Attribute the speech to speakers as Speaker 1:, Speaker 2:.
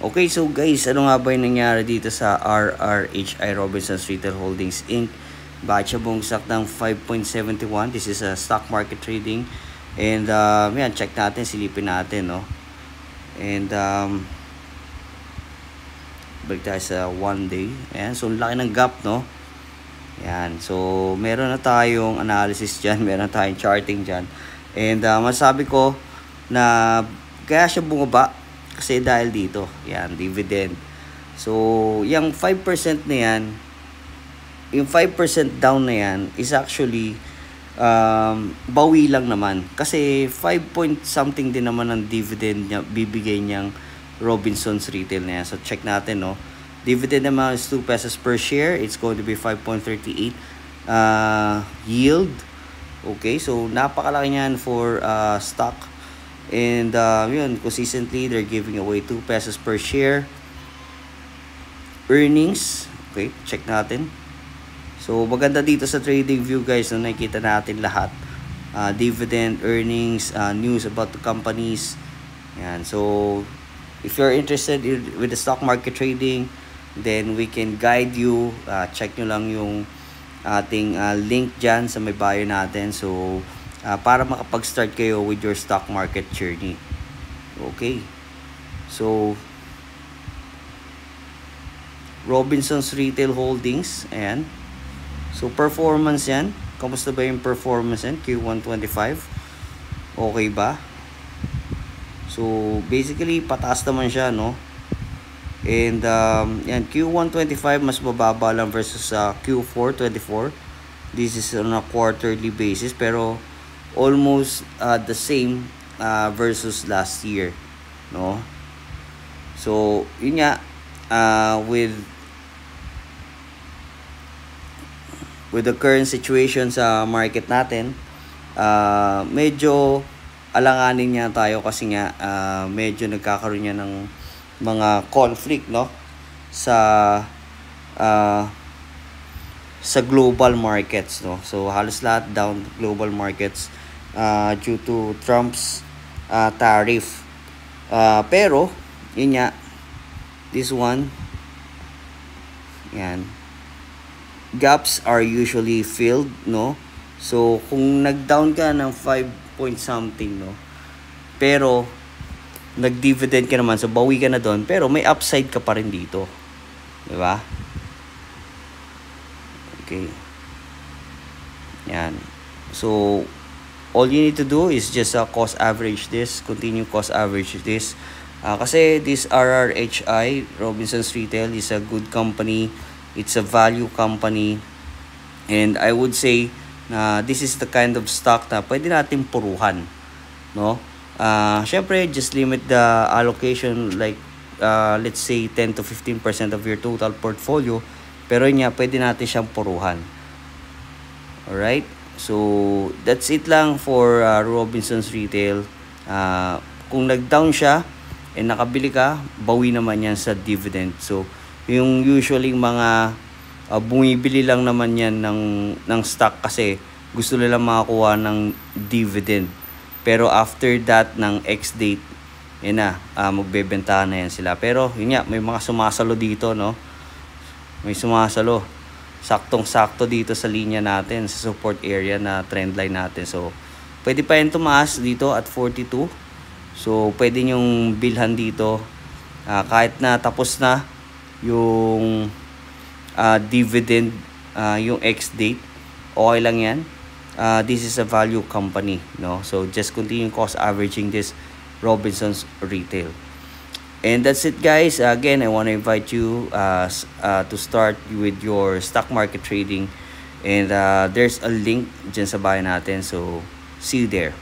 Speaker 1: Okay, so guys, ano nga ba yung nangyari dito sa RRHI Robinsons Retail Holdings Inc? Bakit siya bumagsak ng 5.71? This is a stock market trading. And yan, check natin, silipin natin, no? And balik tayo sa 1 day. Ayan, so laki ng gap, no? Yan, so meron na tayong analysis dyan, meron na tayong charting dyan. And masabi ko na kaya siya bumaba kasi dahil dito, yan, dividend. So, yung 5% na yan, yung 5% down na yan is actually bawi lang naman. Kasi 5 point something din naman ang dividend niya, bibigay niyang Robinsons Retail na yan. So, check natin, no. Dividend amount is 2 pesos per share. It's going to be 5.38 yield. Okay, so napakalaki niyan for stock. And yun, consistently they're giving away 2 pesos per share. Earnings, okay, check natin. So maganda dito sa trading view guys, no, nakikita natin lahat. Dividend, earnings, news about the companies. Yan, so if you're interested with the stock market trading, then we can guide you. Check nyo lang yung ating link dyan sa may bio natin. So para makapag-start kayo with your stock market journey. Okay. So, Robinsons Retail Holdings. Ayan. So, performance yan. Kamusta ba yung performance yan? Q1 25. Okay ba? So, basically, pataas naman siya, no? And, yan, Q1 25 mas mababa lang versus Q4 24. This is on a quarterly basis. Pero, almost the same versus last year, no? So yun nga, with the current situation sa market natin, medyo alanganin niya tayo kasi nga medyo nagkakaroon niya ng mga conflict, no, sa global markets, no. So halos lahat down global markets due to Trump's tariff. Pero yun nga, this one, yan, gaps are usually filled, no. So kung nag-down ka ng 5 point something, no, pero nag-dividend ka naman, so bawi ka na doon, pero may upside ka pa rin dito, di ba? Okay. Yan. So all you need to do is just cost average this, continue cost average this. Kasi this RRHI, Robinsons Retail, is a good company. It's a value company. And I would say na this is the kind of stock na pwede natin puruhan, no? Syempre, just limit the allocation like let's say 10 to 15% of your total portfolio. Pero yun nga, pwede natin siyang puruhan. Alright? So, that's it lang for Robinsons Retail. Kung nag-down siya and nakabili ka, bawi naman yan sa dividend. So, yung usually mga bumibili lang naman yan ng stock kasi gusto nila makakuha ng dividend. Pero after that, ng X date, yun na, magbebenta na yan sila. Pero, yun nga, may mga sumasalo dito, no? May sumasalo. Saktong-sakto dito sa linya natin, sa support area na trend line natin. So, pwede pa yan tumaas dito at 42. So, pwede nyong bilhan dito. Kahit na tapos na yung dividend, yung X date, okay lang yan. This is a value company, no? So, just continue cost averaging this Robinsons Retail. And that's it, guys. Again, I want to invite you to start with your stock market trading. And there's a link dyan sa bio natin. So, see you there.